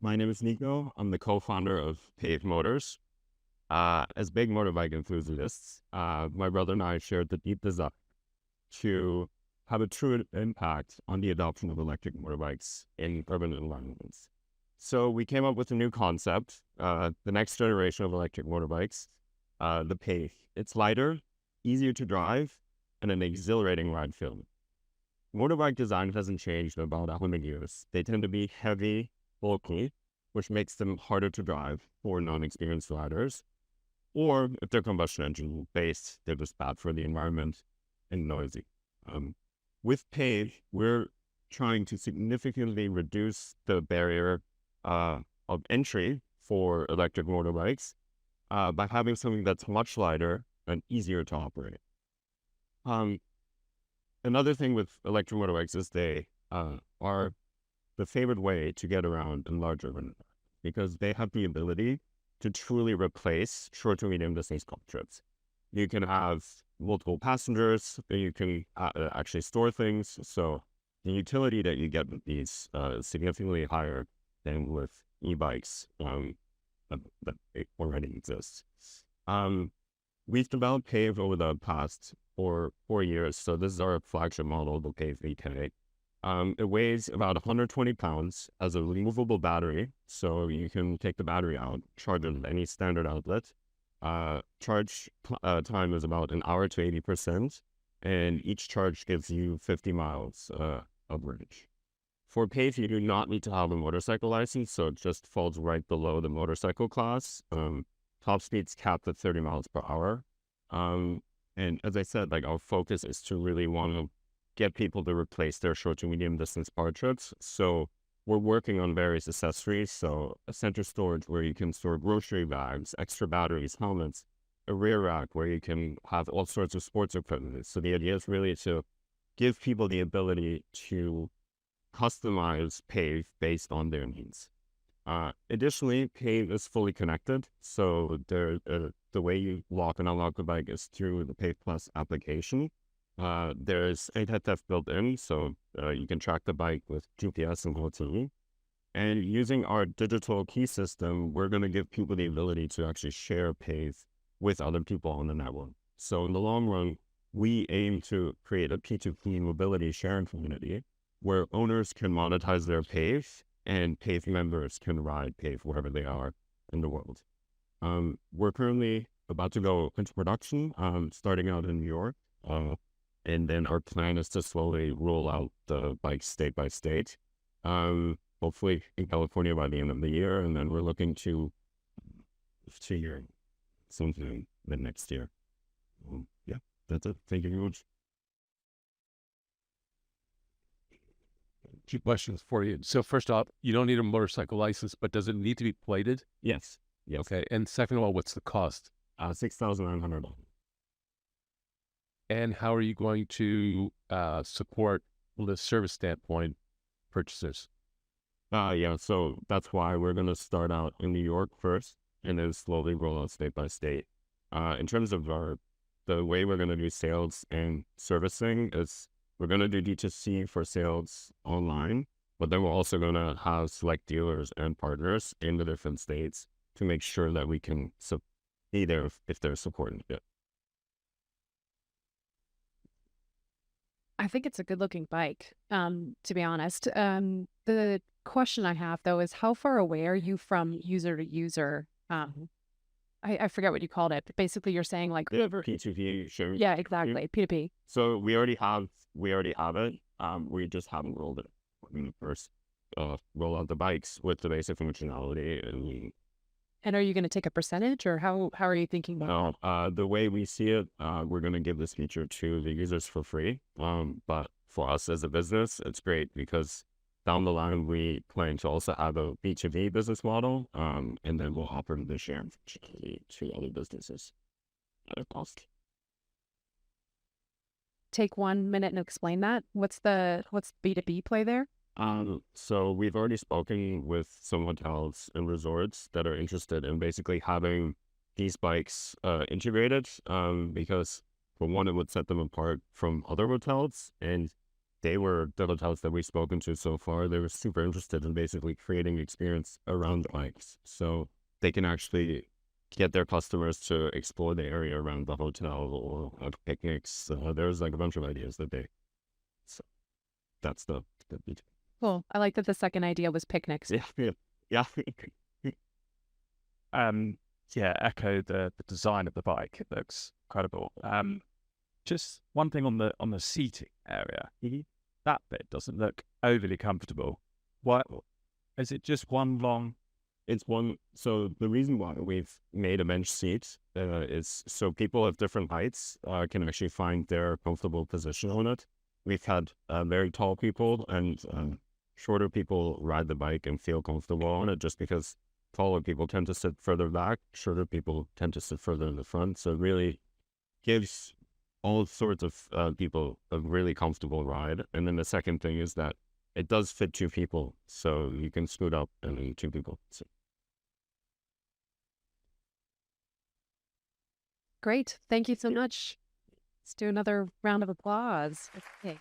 My name is Nico. I'm the co-founder of Pave Motors. As big motorbike enthusiasts, my brother and I shared the deep desire to have a true impact on the adoption of electric motorbikes in urban environments. So we came up with a new concept, the next generation of electric motorbikes, the Pave. It's lighter, easier to drive, and an exhilarating ride feeling. Motorbike design hasn't changed in about 100 years. They tend to be heavy, bulky, which makes them harder to drive for non-experienced riders. Or if they're combustion engine based, they're just bad for the environment and noisy. Um, with Pave, we're trying to significantly reduce the barrier of entry for electric motorbikes by having something that's much lighter and easier to operate. Um, Another thing with electric motorbikes is they are the favored way to get around in large urban environments because they have the ability to truly replace short to medium distance golf trips. You can have multiple passengers, you can actually store things. So the utility that you get with these is significantly higher than with e-bikes that already exists. We've developed Pave over the past 4 years. So this is our flagship model, the Pave VK. It weighs about 120 pounds, has a removable battery, so you can take the battery out, charge it at any standard outlet. Charge time is about an hour to 80%, and each charge gives you 50 miles of range. For Pave, you do not need to have a motorcycle license, so it just falls right below the motorcycle class. Top speed's capped at 30 miles per hour. And as I said, like our focus is to really want to get people to replace their short to medium distance power trips. So we're working on various accessories. So a center storage where you can store grocery bags, extra batteries, helmets, a rear rack where you can have all sorts of sports equipment. So the idea is really to give people the ability to customize Pave based on their needs. Additionally, Pave is fully connected. So the way you lock and unlock the bike is through the Pave Plus application. There's anti-theft built in, so you can track the bike with GPS and OTA. And using our digital key system, we're going to give people the ability to actually share Pave with other people on the network. So in the long run, we aim to create a P2P mobility sharing community where owners can monetize their Pave and Pave members can ride Pave wherever they are in the world. We're currently about to go into production, starting out in New York. And then our plan is to slowly roll out the bikes state by state, hopefully in California by the end of the year. And then we're looking to year sometime mid next year. Yeah, that's it. Thank you very much. Two questions for you. So first off, you don't need a motorcycle license, but does it need to be plated? Yes. Yes. Okay. And second of all, what's the cost? $6,900. And how are you going to support, from the service standpoint, purchasers? Yeah, so that's why we're going to start out in New York first and then slowly roll out state by state. In terms of the way we're going to do sales and servicing is we're going to do D2C for sales online, but then we're also going to have select dealers and partners in the different states to make sure that we can be there if they're supporting it. I think it's a good looking bike, to be honest. The question I have though is how far away are you from user to user? I forget what you called it, but basically you're saying like P2P, sure. Yeah, exactly. P2P. So we already have it. We just haven't rolled it. We're going to first roll out the bikes with the basic functionality. And are you going to take a percentage or how are you thinking about that? The way we see it, we're going to give this feature to the users for free. But for us as a business, it's great because down the line, we plan to also have a B2B business model, and then we'll offer the sharing functionality to other businesses at a cost. Take 1 minute and explain that. What's B2B play there? So we've already spoken with some hotels and resorts that are interested in basically having these bikes integrated, because for one, it would set them apart from other hotels, and they were the hotels that we've spoken to so far. They were super interested in basically creating experience around the bikes, so they can actually get their customers to explore the area around the hotel or picnics. There's like a bunch of ideas that they. So that's the Cool. I like that the second idea was picnics. yeah. Yeah, echo the design of the bike. It looks incredible. Just one thing on the seating area. That bit doesn't look overly comfortable. What is it? Just one long? It's one. So the reason why we've made a bench seat is so people of different heights can actually find their comfortable position on it. We've had very tall people and shorter people ride the bike and feel comfortable on it, just because taller people tend to sit further back, shorter people tend to sit further in the front. So it really gives all sorts of people a really comfortable ride. And then the second thing is that it does fit two people, so you can scoot up and two people. So. Great. Thank you so much. Let's do another round of applause. Okay.